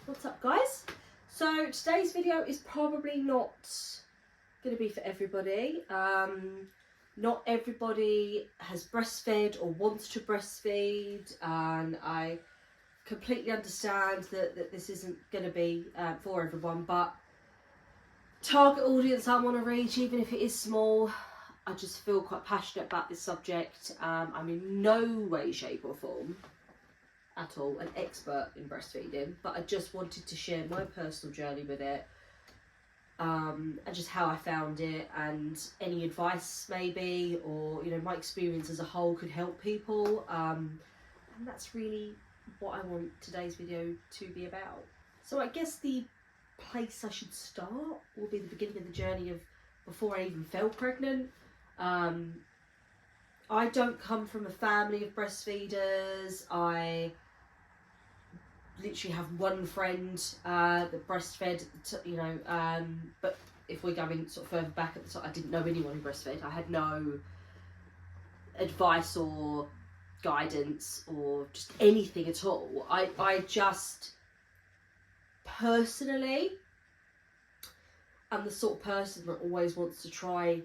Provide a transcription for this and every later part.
What's up, guys? So today's video is probably not going to be for everybody. Not everybody has breastfed or wants to breastfeed, and I completely understand that this isn't going to be for everyone, but target audience I want to reach, even if it is small. I just feel quite passionate about this subject. I'm in no way, shape or form at all an expert in breastfeeding, but I just wanted to share my personal journey with it, and just how I found it, and any advice maybe, or my experience as a whole could help people, and that's really what I want today's video to be about. So I guess the place I should start will be the beginning of the journey of before I even fell pregnant. I don't come from a family of breastfeeders. I literally have one friend that breastfed, but if we're going sort of further back at the time, I didn't know anyone who breastfed. I had no advice or guidance or just anything at all. I just personally am the sort of person that always wants to try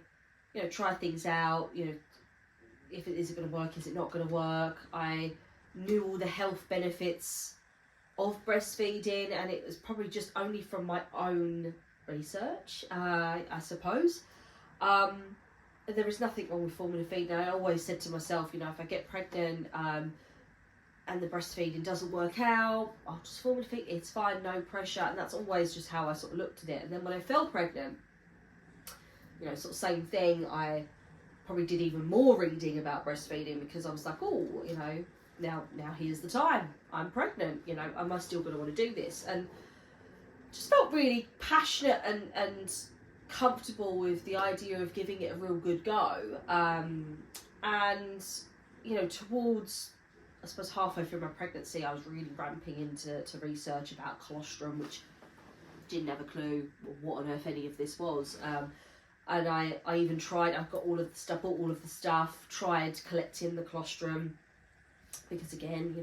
things out. If it isn't going to work, is it not going to work? I knew all the health benefits of breastfeeding, and it was probably just only from my own research, I suppose. There is nothing wrong with formula feeding. I always said to myself, if I get pregnant and the breastfeeding doesn't work out, I'll just formula feed, it's fine, no pressure. And that's always just how I sort of looked at it. And then when I fell pregnant, sort of same thing. I probably did even more reading about breastfeeding because I was like, now here's the time. I'm pregnant, am I still going to want to do this? And just felt really passionate and comfortable with the idea of giving it a real good go. Towards, I suppose, halfway through my pregnancy, I was really ramping into research about colostrum, which didn't have a clue what on earth any of this was. And I even tried, I got all of the stuff, bought all of the stuff, tried collecting the colostrum, because again,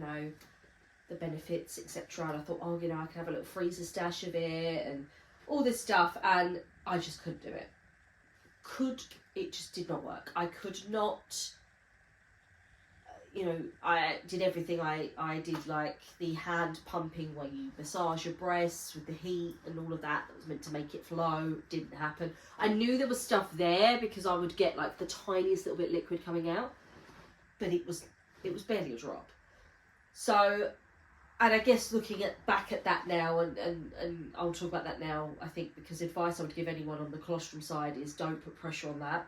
the benefits, etc. And I thought, I can have a little freezer stash of it and all this stuff, and I just couldn't do it. It just did not work. I could not, I did everything. I did like the hand pumping where you massage your breasts with the heat and all of that was meant to make it flow. Didn't happen. I knew there was stuff there because I would get like the tiniest little bit of liquid coming out, but it was barely a drop. So, and I guess looking back at that now, and I'll talk about that now, I think, because advice I would give anyone on the colostrum side is don't put pressure on that.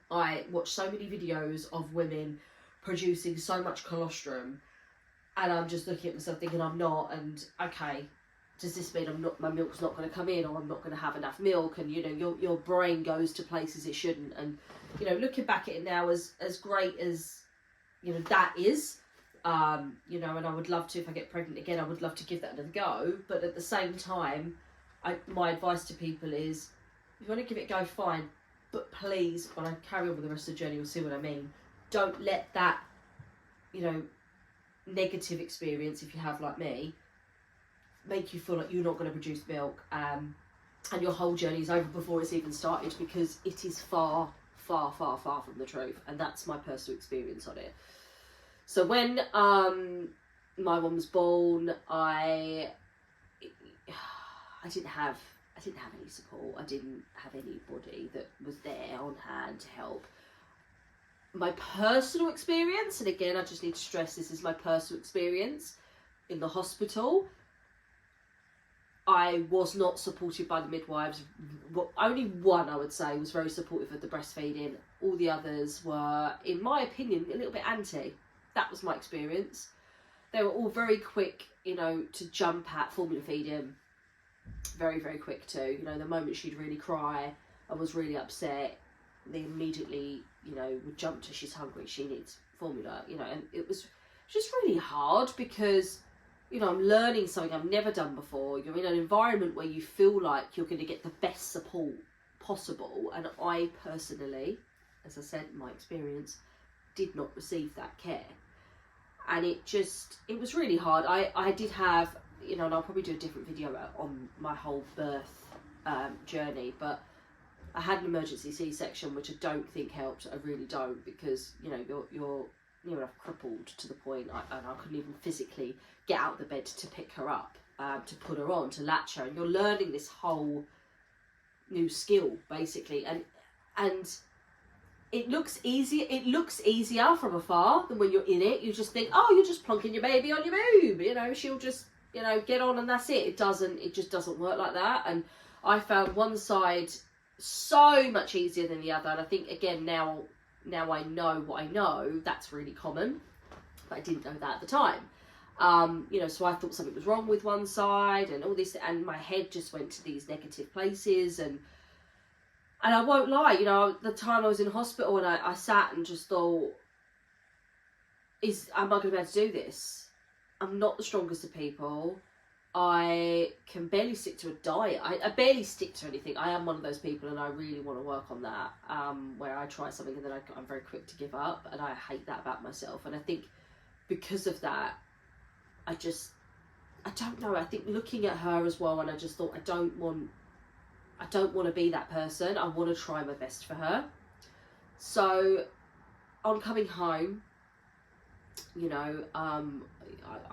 I watched so many videos of women producing so much colostrum, and I'm just looking at myself thinking I'm not, and okay, does this mean my milk's not going to come in, or I'm not going to have enough milk? And your brain goes to places it shouldn't. And looking back at it now, as great as that is, and I would love to, if I get pregnant again, I would love to give that another go. But at the same time, my advice to people is, if you want to give it a go, fine, but please, when I carry on with the rest of the journey, you'll see what I mean. Don't let that, negative experience, if you have like me, make you feel like you're not going to produce milk, and your whole journey is over before it's even started, because it is far, far, far, far from the truth. And that's my personal experience on it. So when my one was born, I didn't have any support. I didn't have anybody that was there on hand to help. My personal experience, and again, I just need to stress this is my personal experience in the hospital, I was not supported by the midwives. Only one, I would say, was very supportive of the breastfeeding. All the others were, in my opinion, a little bit anti. That was my experience. They were all very quick, to jump at formula feeding. Very, very quick too. The moment she'd really cry and was really upset, they immediately, would jump to, she's hungry, she needs formula, and it was just really hard because, I'm learning something I've never done before. You're in an environment where you feel like you're going to get the best support possible. And I personally, as I said, in my experience, did not receive that care. And it was really hard. I did have you know, and I'll probably do a different video on my whole birth journey, but I had an emergency C-section, which I don't think helped. I really don't, because, you know, you're near enough crippled to the point, and I couldn't even physically get out of the bed to pick her up, to put her on, to latch her, and you're learning this whole new skill, basically, and it looks easier. It looks easier from afar than when you're in it. You just think, oh, you're just plonking your baby on your boob, you know, she'll just, you know, get on and that's it. It just doesn't work like that. And I found one side so much easier than the other. And I think, again, now I know what I know, that's really common, but I didn't know that at the time. You know, so I thought something was wrong with one side and all this, and my head just went to these negative places. And I won't lie, you know, the time I was in hospital and I sat and just thought, am I going to be able to do this? I'm not the strongest of people. I can barely stick to a diet. I barely stick to anything. I am one of those people, and I really want to work on that, where I try something and then I'm very quick to give up, and I hate that about myself. And I think because of that, I don't know, I think looking at her as well, and I just thought, I don't want to be that person. I want to try my best for her. So on coming home, you know, I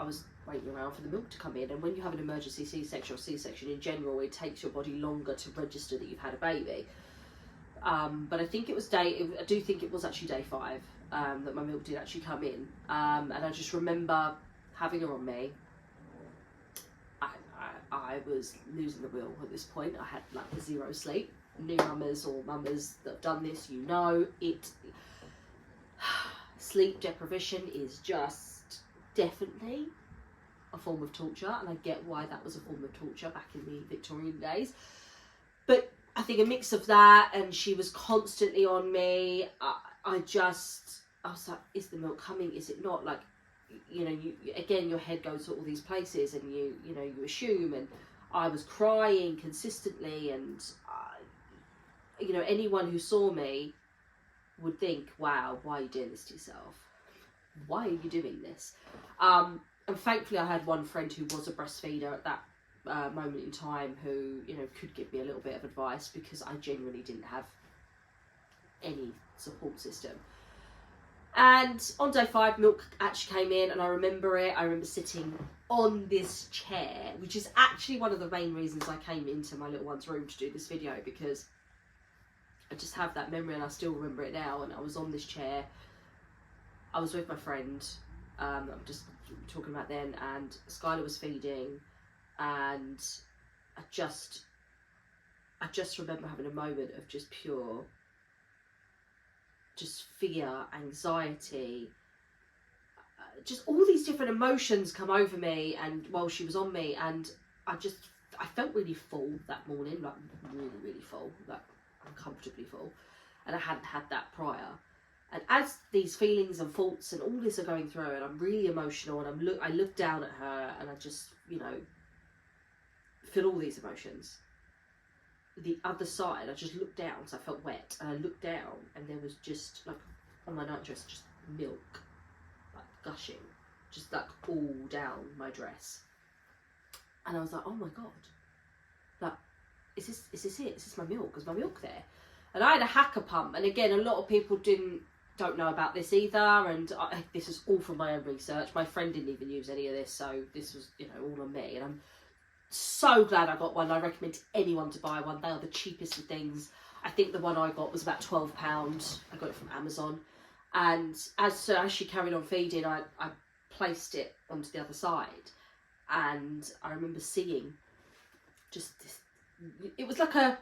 was waiting around for the milk to come in, and when you have an emergency C-section or C-section in general, it takes your body longer to register that you've had a baby. But I think it was I do think it was actually day 5 that my milk did actually come in, and I just remember having her on me. I was losing the will at this point. I had like 0 sleep. New mamas or mamas that have done this, you know, sleep deprivation is just definitely a form of torture, and I get why that was a form of torture back in the Victorian days. But I think a mix of that, and she was constantly on me. I was like, is the milk coming? Is it not? Like, you know, again, your head goes to all these places, and you know, you assume. And I was crying consistently, and you know, anyone who saw me would think, wow, why are you doing this to yourself? Why are you doing this? And thankfully I had one friend who was a breastfeeder at that moment in time, who, you know, could give me a little bit of advice, because I genuinely didn't have any support system. And on day 5, milk actually came in, and I remember it. I remember sitting on this chair, which is actually one of the main reasons I came into my little one's room to do this video, because I just have that memory, and I still remember it now. And I was on this chair. I was with my friend, I'm just talking about then, and Skylar was feeding, and I just remember having a moment of just pure, just fear, anxiety, just all these different emotions come over me, and while she was on me, and I felt really full that morning, like really full, like uncomfortably full, and I hadn't had that prior. And as these feelings and thoughts and all this are going through, and I'm really emotional, and I look down at her, and I just, you know, feel all these emotions. The other side, I just looked down, so I felt wet, and I looked down, and there was just, like, on my nightdress, just milk, like, gushing, just, like, all down my dress. And I was like, oh my God, like, is this it? Is this my milk? Is my milk there? And I had a hacker pump, and again, a lot of people don't know about this either, and this is all from my own research. My friend didn't even use any of this, so this was, you know, all on me, and I'm so glad I got one. I recommend anyone to buy one. They are the cheapest of things. I think the one I got was about £12. I got it from Amazon, and as she carried on feeding, I placed it onto the other side, and I remember seeing just this. It was like a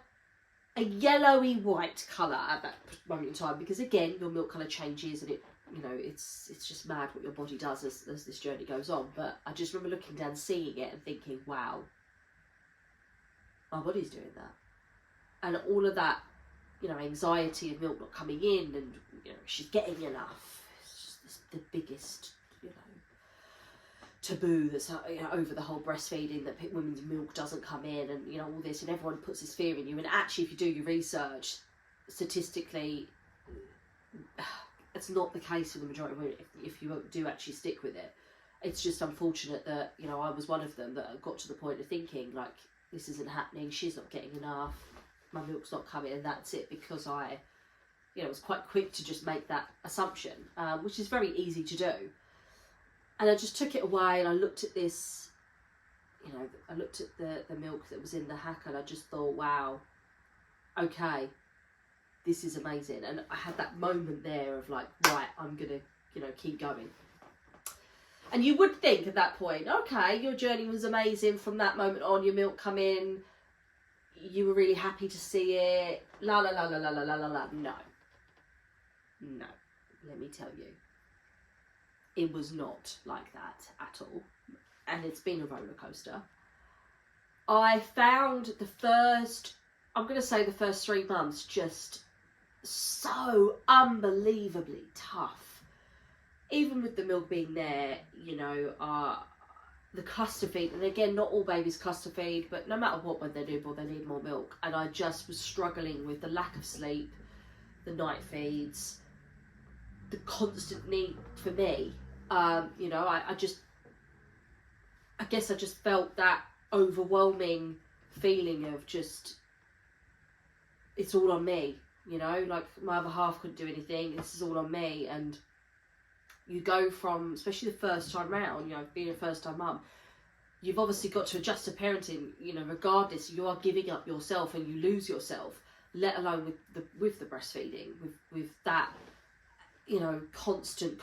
yellowy white colour at that moment in time, because again, your milk colour changes, and it, you know, it's just mad what your body does as this journey goes on. But I just remember looking down, seeing it, and thinking, wow, my body's doing that. And all of that, you know, anxiety of milk not coming in, and, you know, she's getting enough. It's just the biggest, you know, taboo that's, you know, over the whole breastfeeding, that women's milk doesn't come in, and, you know, all this, and everyone puts this fear in you. And actually, if you do your research, statistically, it's not the case for the majority of women if you do actually stick with it. It's just unfortunate that, you know, I was one of them that got to the point of thinking, like, this isn't happening, she's not getting enough, my milk's not coming, and that's it, because I, you know, was quite quick to just make that assumption, which is very easy to do. And I just took it away, and I looked at this, you know, I looked at the milk that was in the hacker, and I just thought, wow, okay, this is amazing. And I had that moment there of like, right, I'm gonna, you know, keep going. And you would think at that point, okay, your journey was amazing from that moment on, your milk come in, you were really happy to see it, la la la la la la la la la. No, let me tell you, it was not like that at all. And it's been a roller coaster. I found the first 3 months just so unbelievably tough. Even with the milk being there, you know, the cluster feed, and again, not all babies cluster feed, but no matter what, when they're newborn, they need more milk. And I just was struggling with the lack of sleep, the night feeds, the constant need for me. You know, I guess I just felt that overwhelming feeling of just, it's all on me, you know, like my other half couldn't do anything, this is all on me. And you go from, especially the first time round, you know, being a first time mum, you've obviously got to adjust to parenting, you know, regardless, you are giving up yourself and you lose yourself, let alone with the breastfeeding, with that, you know, constant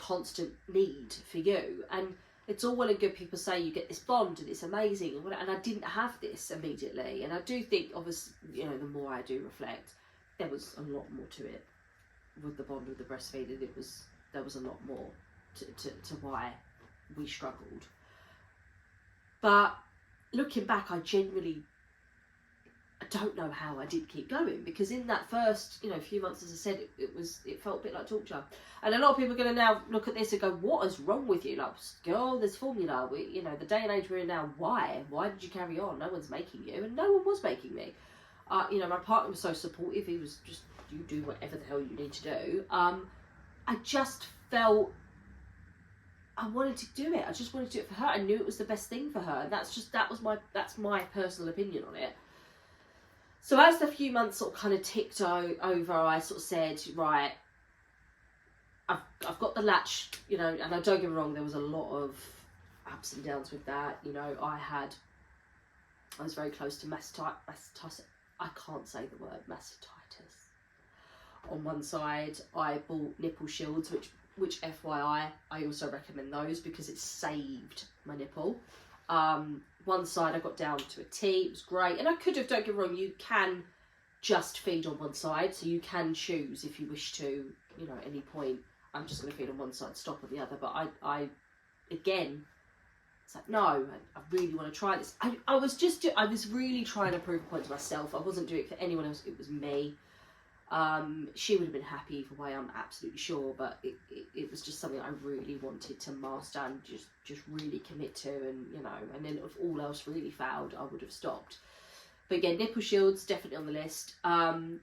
need for you. And it's all well and good, people say you get this bond and it's amazing, and I didn't have this immediately. And I do think, obviously, you know, the more I do reflect, there was a lot more to it with the bond with the breastfeeding. There was a lot more to why we struggled. But looking back, I don't know how I did keep going, because in that first, you know, few months, as I said, it felt a bit like torture. And a lot of people are going to now look at this and go, what is wrong with you? Like, girl, there's formula. You know, the day and age we're in now, why did you carry on? No one's making you, and no one was making me. You know, my partner was so supportive. He was just, you do whatever the hell you need to do. I just felt I wanted to do it. I just wanted to do it for her. I knew it was the best thing for her, and that's my personal opinion on it. So as the few months sort of kind of ticked over, I sort of said, right, I've got the latch, you know, and don't get me wrong, there was a lot of ups and downs with that. You know, I was very close to mastitis. I can't say the word, mastitis. On one side, I bought nipple shields, which FYI, I also recommend those because it saved my nipple. One side I got down to a T, it was great. And I could have, don't get me wrong, you can just feed on one side, so you can choose if you wish to, you know, at any point, I'm just going to feed on one side, stop on the other. But I again, it's like, no, I really want to try this. I was really trying to prove a point to myself. I wasn't doing it for anyone else, it was me. She would have been happy either way, I'm absolutely sure, but it was just something I really wanted to master and just really commit to, and, you know, and then if all else really failed, I would have stopped. But again, nipple shields, definitely on the list. And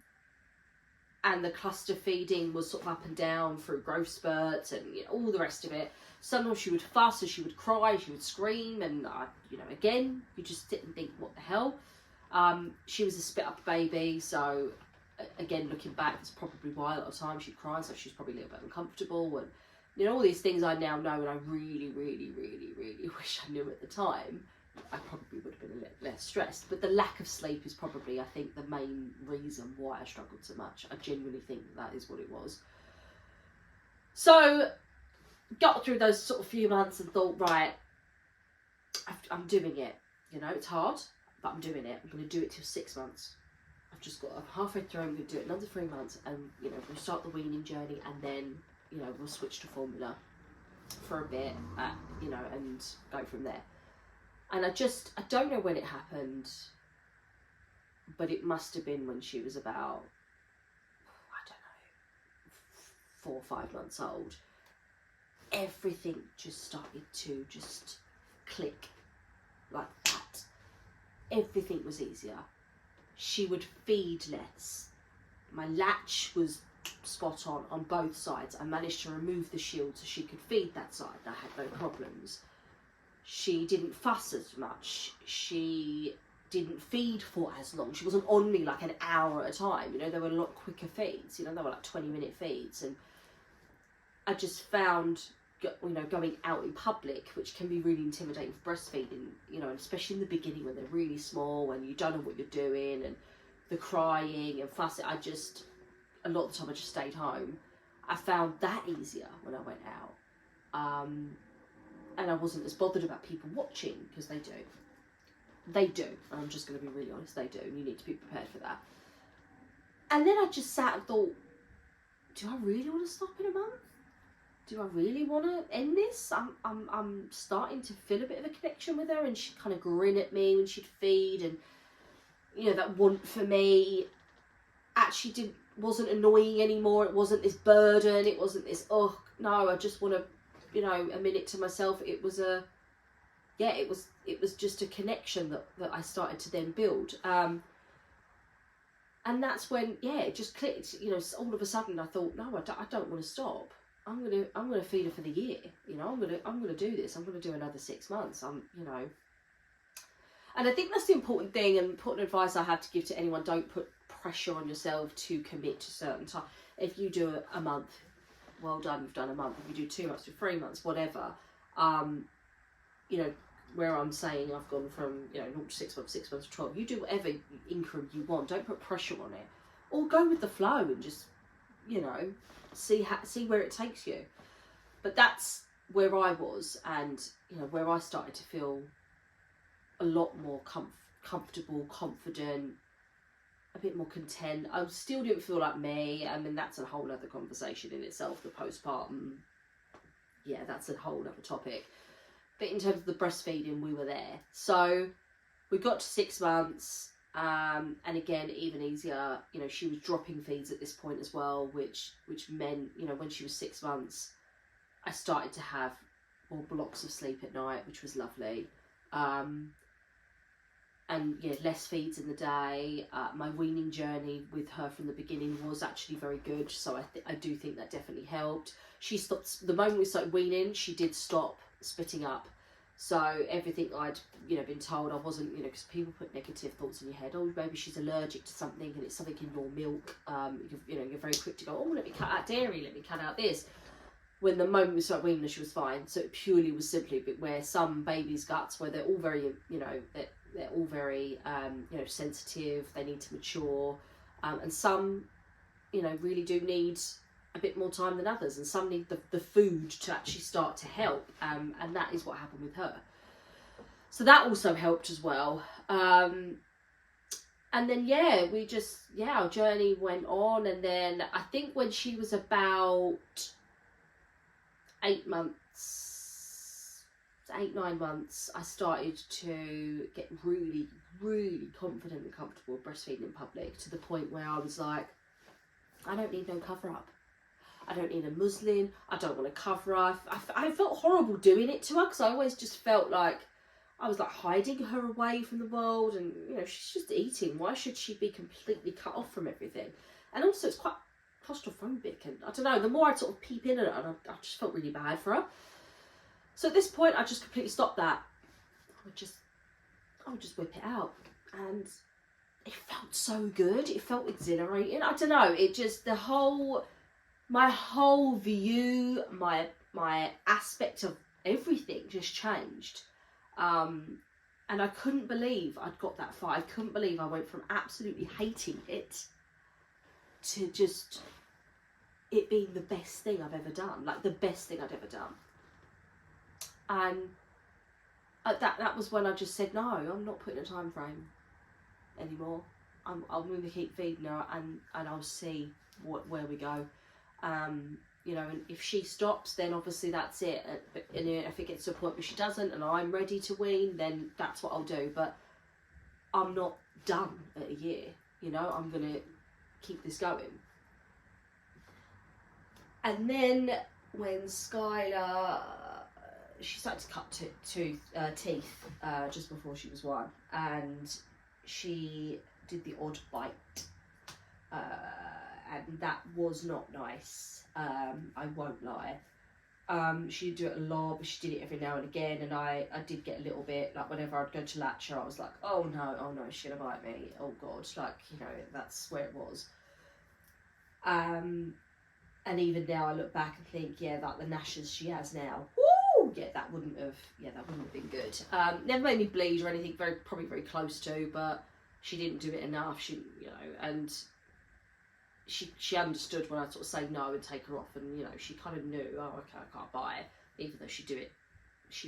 the cluster feeding was sort of up and down through growth spurts and, you know, all the rest of it. Sometimes she would fuss and she would cry, she would scream, and, you know, again, you just sit and think, what the hell? She was a spit up baby, so again, looking back, it's probably why a lot of times she'd cry, so she's probably a little bit uncomfortable, and, you know, all these things I now know, and I really, really, really, really wish I knew at the time. I probably would have been a little less stressed, but the lack of sleep is probably, I think, the main reason why I struggled so much. I genuinely think that is what it was. So, got through those sort of few months and thought, right, I'm doing it. You know, it's hard, but I'm doing it. I'm going to do it till 6 months. I'm halfway through, I'm going to do it another 3 months, and, you know, we'll start the weaning journey, and then, you know, we'll switch to formula for a bit, you know, and go from there. And I don't know when it happened, but it must have been when she was about, I don't know, 4 or 5 months old. Everything just started to just click like that. Everything was easier. She would feed less. My latch was spot on both sides. I managed to remove the shield so she could feed that side. I had no problems. She didn't fuss as much. She didn't feed for as long. She wasn't on me like an hour at a time. You know, there were a lot quicker feeds. You know, they were like 20-minute feeds. And I just found, you know, going out in public, which can be really intimidating for breastfeeding, you know, especially in the beginning when they're really small and you don't know what you're doing and the crying and fussing. A lot of the time I just stayed home. I found that easier when I went out. And I wasn't as bothered about people watching, because they do. They do. And I'm just going to be really honest, they do. And you need to be prepared for that. And then I just sat and thought, do I really want to stop in a month? Do I really want to end this? I'm starting to feel a bit of a connection with her, and she'd kind of grin at me when she'd feed, and you know, that want for me actually wasn't annoying anymore. It wasn't this burden. It wasn't this, oh no, I just want to, you know, a minute to myself. It was it was just a connection that I started to then build. And that's when, it just clicked. You know, all of a sudden I thought, no, I don't want to stop. I'm gonna feed her for the year. You know, I'm gonna do this. I'm gonna do another 6 months. You know, and I think that's the important thing and important advice I have to give to anyone. Don't put pressure on yourself to commit to certain time. If you do a month, well done, you've done a month. If you do 2 months to 3 months, whatever, you know, where I'm saying I've gone from, you know, 0 to 6 months, 6 months to 12. You do whatever increment you want. Don't put pressure on it, or go with the flow and just, you know, see where it takes you. But that's where I was, and you know, where I started to feel a lot more comfortable, confident, a bit more content. I still didn't feel like me. I mean, that's a whole other conversation in itself, the postpartum. Yeah, that's a whole other topic. But in terms of the breastfeeding, we were there. So we got to 6 months, and again, even easier, you know, she was dropping feeds at this point as well, which meant, you know, when she was 6 months, I started to have more blocks of sleep at night, which was lovely. And yeah, less feeds in the day. My weaning journey with her from the beginning was actually very good, so I do think that definitely helped. She stopped, the moment we started weaning, she did stop spitting up. So everything I'd, you know, been told, I wasn't, you know, because people put negative thoughts in your head. Oh, maybe she's allergic to something and it's something in your milk. You know, you're very quick to go, oh, let me cut out dairy, let me cut out this. When the moment we started weaning her, she was fine. So it purely was simply where some babies' guts, where they're all very, you know, they're all very, you know, sensitive. They need to mature, and some, you know, really do need a bit more time than others, and some need the food to actually start to help. And that is what happened with her. So that also helped as well. And then our journey went on, and then I think when she was about 8 months, 8-9 months, I started to get really, really confident and comfortable breastfeeding in public, to the point where I was like, I don't need no cover up. I don't need a muslin. I don't want to cover her. I felt horrible doing it to her, because I always just felt like I was like hiding her away from the world, and you know, she's just eating. Why should she be completely cut off from everything? And also it's quite claustrophobic, and I don't know, the more I sort of peep in at her, I just felt really bad for her. So at this point, I just completely stopped that. I would just whip it out, and it felt so good. It felt exhilarating. I don't know. It just, my whole view, my aspect of everything just changed. And I couldn't believe I'd got that far. I couldn't believe I went from absolutely hating it to just it being the best thing I've ever done, like the best thing I'd ever done. And that was when I just said, no, I'm not putting a time frame anymore. I'm going to keep feeding her, and I'll see where we go. You know, and if she stops, then obviously that's it. And if it gets to a point where she doesn't, and I'm ready to wean, then that's what I'll do. But I'm not done at a year. You know, I'm going to keep this going. And then when Skylar, she started to cut teeth just before she was 1, and she did the odd bite, and that was not nice. I won't lie. She didn't do it a lot, but she did it every now and again, and I did get a little bit, like, whenever I'd go to latch her, I was like, oh no, she's gonna bite me, oh god, like, you know, that's where it was. And even now I look back and think, yeah, like the gnashes she has now, woo, yeah, that wouldn't have been good. Never made me bleed or anything, probably very close to, but she didn't do it enough, she, you know, and she understood when I sort of say no and take her off, and, you know, she kind of knew, oh, okay, I can't buy it, even though she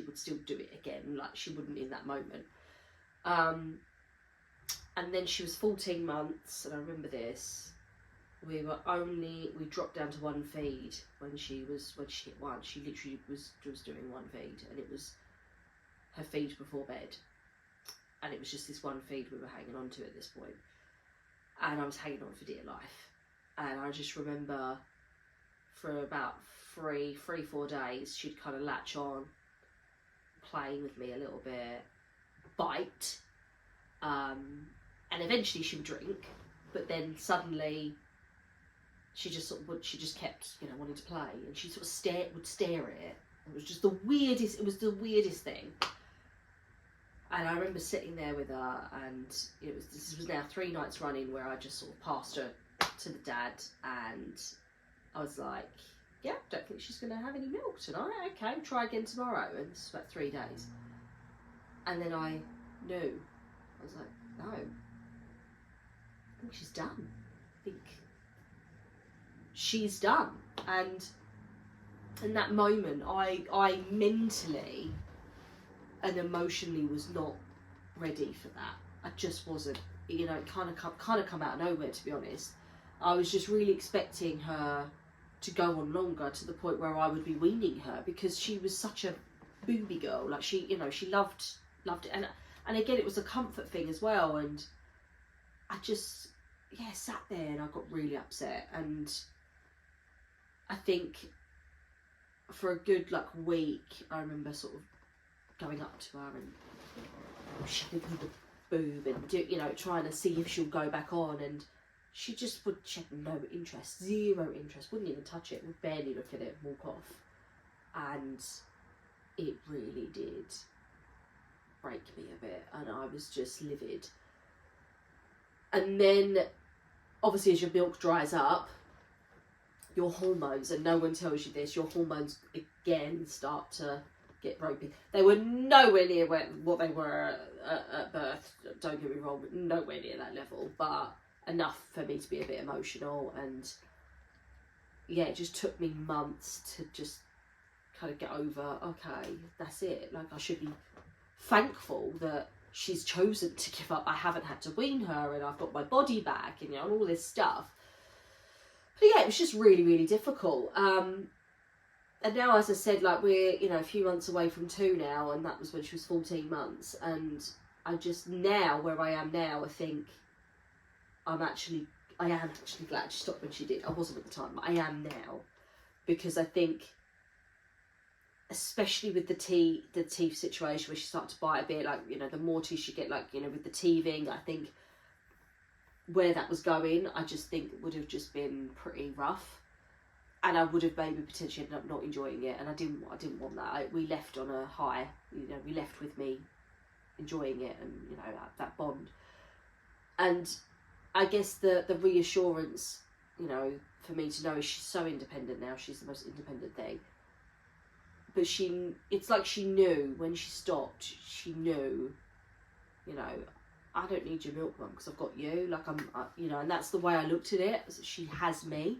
would still do it again, like, she wouldn't in that moment. And then she was 14 months, and I remember this, we dropped down to one feed when she hit one. She literally was doing one feed, and it was her feed before bed, and it was just this one feed we were hanging on to at this point, and I was hanging on for dear life. And I just remember for about 4 days, she'd kind of latch on, playing with me a little bit, bite, and eventually she would drink, but then suddenly she just kept, you know, wanting to play, and she sort of would stare at it. It was just the weirdest thing. And I remember sitting there with her, and this was now 3 nights running where I just sort of passed her to the dad, and I was like, yeah, don't think she's going to have any milk tonight. Okay, try again tomorrow. And this is about 3 days. And then I knew. I was like, no, I think she's done. I think she's done. And in that moment, I mentally and emotionally was not ready for that. I just wasn't. You know, it kind of come out of nowhere, to be honest. I was just really expecting her to go on longer, to the point where I would be weaning her, because she was such a booby girl. Like, she, you know, she loved it, and again, it was a comfort thing as well. And I just, yeah, sat there and I got really upset. And I think for a good week, I remember sort of going up to her and shoving her the boob and you know, trying to see if she'll go back on, and she had no interest, zero interest, wouldn't even touch it, would barely look at it and walk off. And it really did break me a bit, and I was just livid. And then obviously as your milk dries up, your hormones, and no one tells you this, your hormones again start to get ropey. They were nowhere near what they were at birth, don't get me wrong, nowhere near that level, but enough for me to be a bit emotional. And yeah, it just took me months to just kind of get over, okay, that's it. Like, I should be thankful that she's chosen to give up. I haven't had to wean her, and I've got my body back, and, you know, and all this stuff. But yeah, it was just really, really difficult. And now, as I said, like, we're, you know, a few months away from 2 now, and that was when she was 14 months. And I just, now, where I am now, I think I am actually glad she stopped when she did. I wasn't at the time, but I am now. Because I think, especially with the teeth situation, where she started to bite a bit, like, you know, the more teeth she get, like, you know, with the teething, I think where that was going, I just think it would have just been pretty rough. And I would have maybe potentially ended up not enjoying it, and I didn't want that. We left on a high, you know, we left with me enjoying it, and, you know, that bond. And I guess the reassurance, you know, for me to know is she's so independent now. She's the most independent thing. But it's like she knew when she stopped. She knew, you know, I don't need your milk, Mum, because I've got you. Like, you know, and that's the way I looked at it. She has me.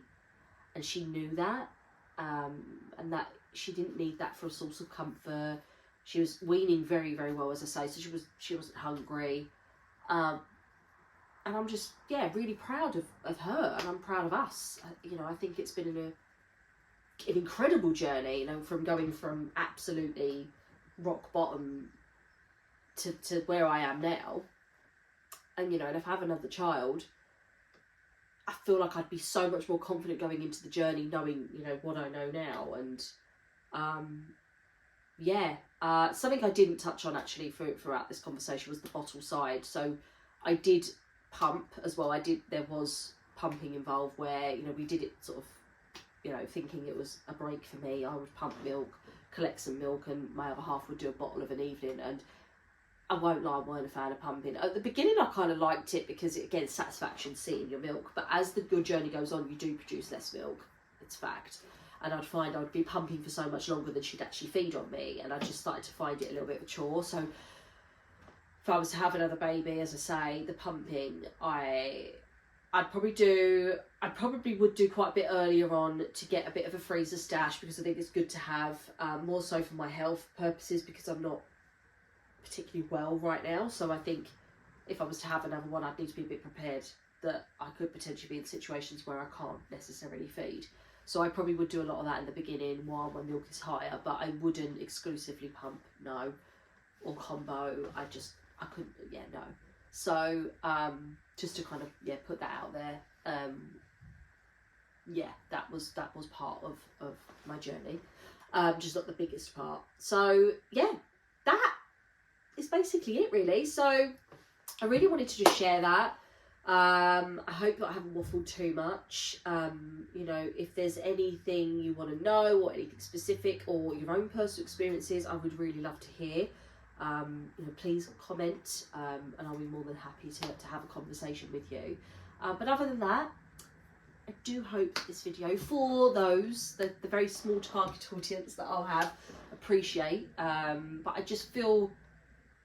And she knew that, and that she didn't need that for a source of comfort. She was weaning very, very well, as I say, so she wasn't hungry. And I'm just, yeah, really proud of her, and I'm proud of us. You know, I think it's been an incredible journey, you know, from going from absolutely rock bottom to where I am now. And, you know, and if I have another child, I feel like I'd be so much more confident going into the journey, knowing, you know, what I know now. And yeah, something I didn't touch on actually throughout this conversation was the bottle side. So I did pump as well. There was pumping involved, where, you know, we did it sort of you know, thinking it was a break for me, I would pump milk, collect some milk, and my other half would do a bottle of an evening. And I won't lie, I weren't a fan of pumping. At the beginning, I kind of liked it because, again, satisfaction seeing your milk. But as the good journey goes on, you do produce less milk. It's fact. And I'd find I'd be pumping for so much longer than she'd actually feed on me. And I just started to find it a little bit of a chore. So if I was to have another baby, as I say, the pumping, I probably would do quite a bit earlier on to get a bit of a freezer stash, because I think it's good to have, more so for my health purposes, because I'm not particularly well right now. So I think if I was to have another one, I'd need to be a bit prepared that I could potentially be in situations where I can't necessarily feed. So I probably would do a lot of that in the beginning while my milk is higher, but I wouldn't exclusively pump, no, or combo. I couldn't, no. So just to kind of put that out there, that was part of my journey, just not the biggest part. So that is basically it, really. So I really wanted to just share that. I hope that I haven't waffled too much. You know, if there's anything you want to know, or anything specific, or your own personal experiences, I would really love to hear. You know, please comment, and I'll be more than happy to have a conversation with you. But other than that, I do hope this video, for those, the very small target audience that I'll have, appreciate. But I just feel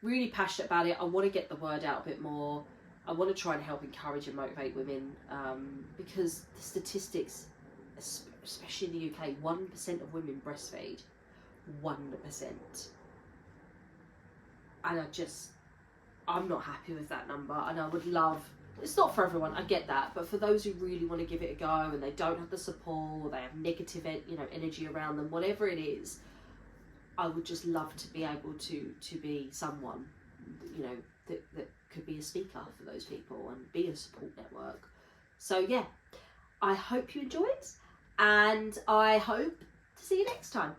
really passionate about it. I want to get the word out a bit more. I want to try and help encourage and motivate women, because the statistics, especially in the UK, 1% of women breastfeed. 1%. And I'm not happy with that number, and I would love, it's not for everyone, I get that, but for those who really want to give it a go and they don't have the support, or they have negative energy around them, whatever it is, I would just love to be able to be someone, you know, that could be a speaker for those people and be a support network. So I hope you enjoyed, and I hope to see you next time.